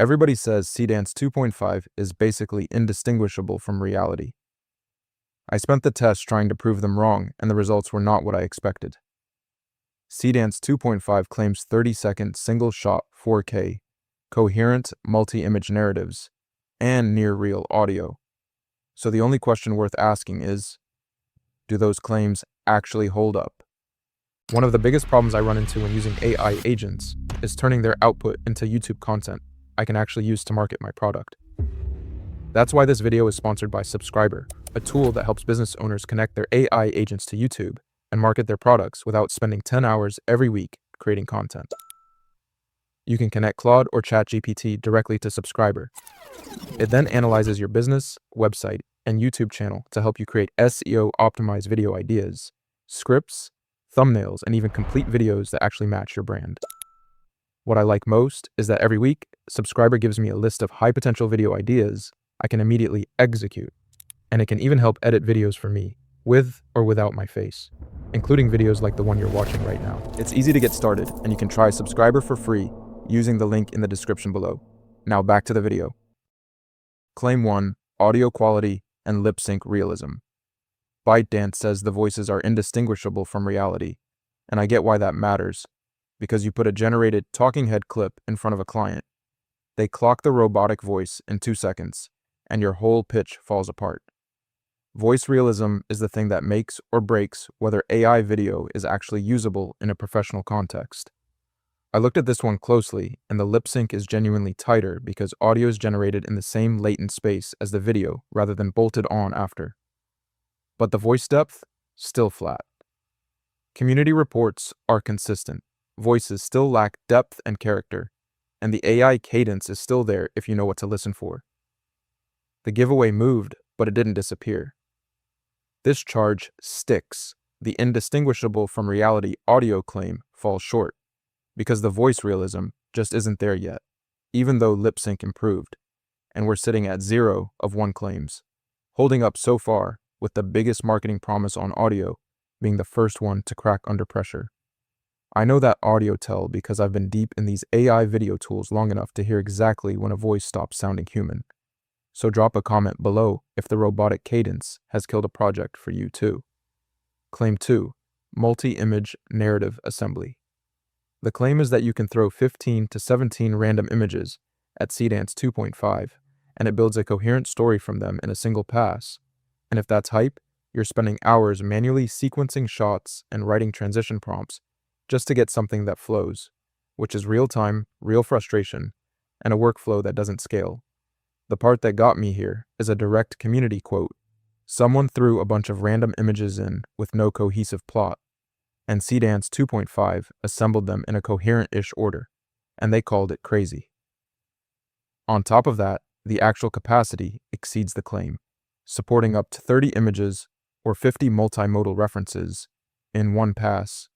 Everybody says Seedance 2.5 is basically indistinguishable from reality. I spent the test trying to prove them wrong, and the results were not what I expected. Seedance 2.5 claims 30-second single-shot 4K, coherent multi-image narratives, and near-real audio. So the only question worth asking is, do those claims actually hold up? One of the biggest problems I run into when using AI agents is turning their output into YouTube content I can actually use to market my product. That's why this video is sponsored by Subscriber, a tool that helps business owners connect their AI agents to YouTube and market their products without spending 10 hours every week creating content. You can connect Claude or ChatGPT directly to Subscriber. It then analyzes your business, website, and YouTube channel to help you create SEO-optimized video ideas, scripts, thumbnails, and even complete videos that actually match your brand. What I like most is that every week, Subscriber gives me a list of high-potential video ideas I can immediately execute, and it can even help edit videos for me, with or without my face, including videos like the one you're watching right now. It's easy to get started, and you can try Subscriber for free using the link in the description below. Now back to the video. Claim 1, audio quality and lip sync realism. ByteDance says the voices are indistinguishable from reality, and I get why that matters, because you put a generated talking head clip in front of a client. They clock the robotic voice in 2 seconds, and your whole pitch falls apart. Voice realism is the thing that makes or breaks whether AI video is actually usable in a professional context. I looked at this one closely, and the lip sync is genuinely tighter because audio is generated in the same latent space as the video rather than bolted on after. But the voice depth, still flat. Community reports are consistent. Voices still lack depth and character, and the AI cadence is still there if you know what to listen for. The giveaway moved, but it didn't disappear. This charge sticks. The indistinguishable from reality audio claim falls short, because the voice realism just isn't there yet, even though lip sync improved, and we're sitting at 0 of 1 claims, holding up so far with the biggest marketing promise on audio being the first one to crack under pressure. I know that audio tell because I've been deep in these AI video tools long enough to hear exactly when a voice stops sounding human. So drop a comment below if the robotic cadence has killed a project for you too. Claim 2, multi-image narrative assembly. The claim is that you can throw 15 to 17 random images at Seedance 2.5, and it builds a coherent story from them in a single pass. And if that's hype, you're spending hours manually sequencing shots and writing transition prompts just to get something that flows, which is real time, real frustration, and a workflow that doesn't scale. The part that got me here is a direct community quote. Someone threw a bunch of random images in with no cohesive plot, and Seedance 2.5 assembled them in a coherent-ish order, and they called it crazy. On top of that, the actual capacity exceeds the claim, supporting up to 30 images or 50 multimodal references in one pass,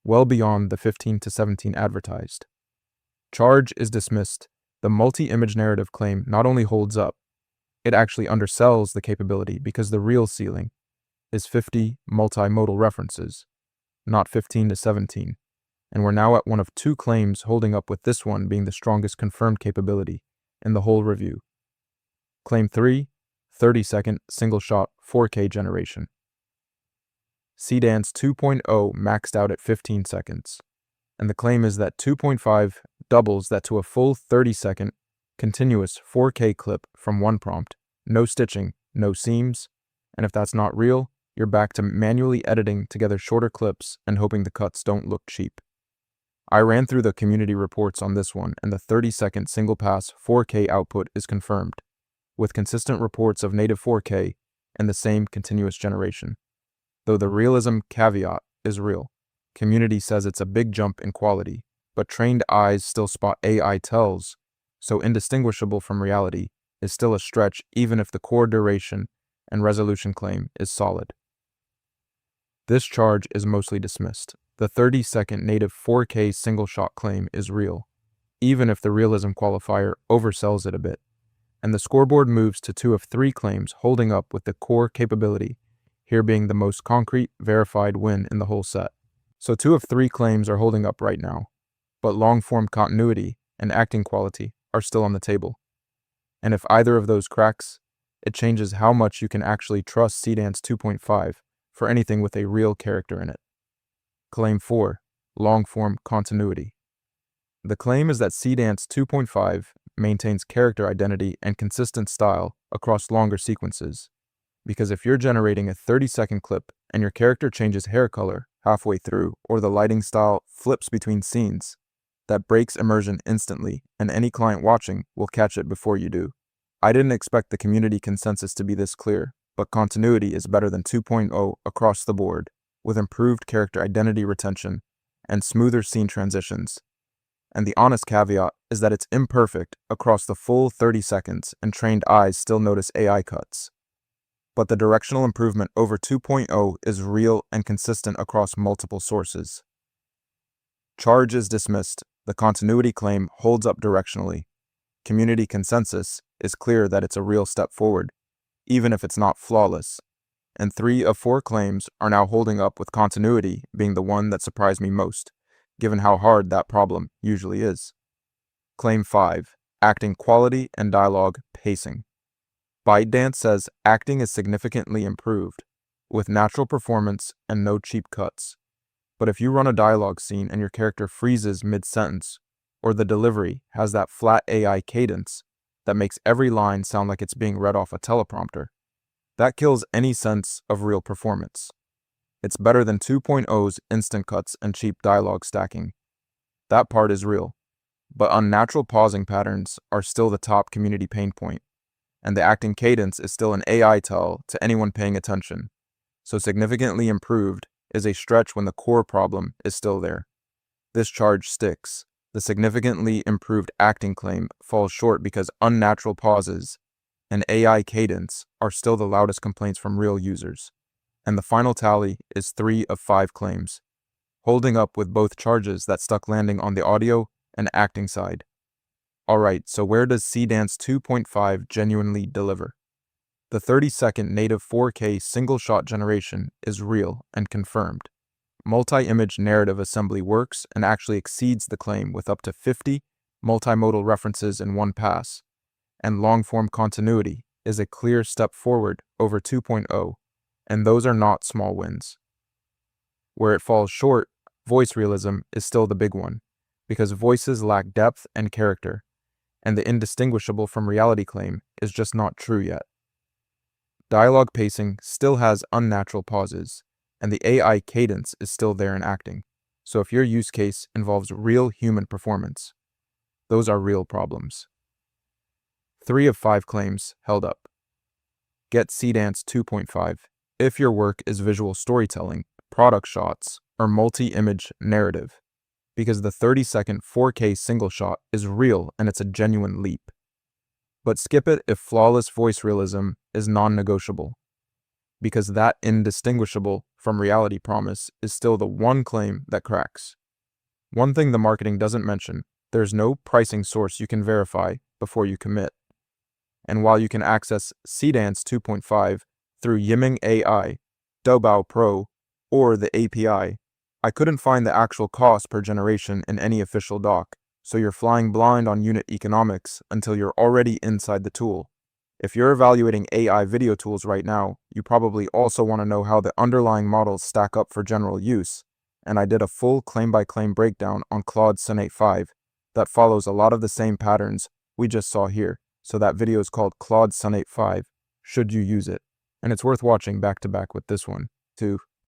well beyond the 15 to 17 advertised. Charge is dismissed. The multi-image narrative claim not only holds up, it actually undersells the capability because the real ceiling is 50 multimodal references, not 15 to 17, and we're now at one of 2 claims holding up, with this one being the strongest confirmed capability in the whole review. Claim 3, 30-second single-shot 4K generation. Seedance 2.0 maxed out at 15 seconds, and the claim is that 2.5 doubles that to a full 30-second continuous 4K clip from one prompt, no stitching, no seams, and if that's not real, you're back to manually editing together shorter clips and hoping the cuts don't look cheap. I ran through the community reports on this one, and the 30-second single-pass 4K output is confirmed, with consistent reports of native 4K and the same continuous generation. Though the realism caveat is real, community says it's a big jump in quality, but trained eyes still spot AI tells, so indistinguishable from reality is still a stretch even if the core duration and resolution claim is solid. This charge is mostly dismissed. The 30-second native 4K single-shot claim is real, even if the realism qualifier oversells it a bit, and the scoreboard moves to 2 of 3 claims holding up, with the core capability here being the most concrete, verified win in the whole set. So 2 of 3 claims are holding up right now, but long-form continuity and acting quality are still on the table. And if either of those cracks, it changes how much you can actually trust Seedance 2.5 for anything with a real character in it. Claim 4. Long-form continuity. The claim is that Seedance 2.5 maintains character identity and consistent style across longer sequences. Because if you're generating a 30-second clip and your character changes hair color halfway through, or the lighting style flips between scenes, that breaks immersion instantly, and any client watching will catch it before you do. I didn't expect the community consensus to be this clear, but continuity is better than 2.0 across the board, with improved character identity retention and smoother scene transitions. And the honest caveat is that it's imperfect across the full 30 seconds and trained eyes still notice AI cuts. But the directional improvement over 2.0 is real and consistent across multiple sources. Charge is dismissed. The continuity claim holds up directionally. Community consensus is clear that it's a real step forward, even if it's not flawless. And 3 of 4 claims are now holding up, with continuity being the one that surprised me most, given how hard that problem usually is. Claim 5. Acting quality and dialogue pacing. ByteDance says acting is significantly improved, with natural performance and no cheap cuts. But if you run a dialogue scene and your character freezes mid-sentence, or the delivery has that flat AI cadence that makes every line sound like it's being read off a teleprompter, that kills any sense of real performance. It's better than 2.0's instant cuts and cheap dialogue stacking. That part is real. But unnatural pausing patterns are still the top community pain point, and the acting cadence is still an AI tell to anyone paying attention. So significantly improved is a stretch when the core problem is still there. This charge sticks. The significantly improved acting claim falls short because unnatural pauses and AI cadence are still the loudest complaints from real users. And the final tally is 3 of 5 claims, holding up with both charges that stuck landing on the audio and acting side. Alright, so where does Seedance 2.5 genuinely deliver? The 30-second native 4K single-shot generation is real and confirmed. Multi-image narrative assembly works and actually exceeds the claim with up to 50 multimodal references in one pass. And long-form continuity is a clear step forward over 2.0, and those are not small wins. Where it falls short, voice realism is still the big one, because voices lack depth and character, and the indistinguishable from reality claim is just not true yet. Dialogue pacing still has unnatural pauses, and the AI cadence is still there in acting. So if your use case involves real human performance, those are real problems. 3 of 5 claims held up. Get Seedance 2.5 if your work is visual storytelling, product shots, or multi-image narrative, because the 30-second 4K single shot is real and it's a genuine leap. But skip it if flawless voice realism is non-negotiable, because that indistinguishable from reality promise is still the one claim that cracks. One thing the marketing doesn't mention, there's no pricing source you can verify before you commit. And while you can access Seedance 2.5 through Yiming AI, Doubao Pro, or the API, I couldn't find the actual cost per generation in any official doc, so you're flying blind on unit economics until you're already inside the tool. If you're evaluating AI video tools right now, you probably also want to know how the underlying models stack up for general use, and I did a full claim-by-claim breakdown on Claude Sonnet 5 that follows a lot of the same patterns we just saw here, so that video is called Claude Sonnet 5, Should You Use It? And it's worth watching back to back with this one, too.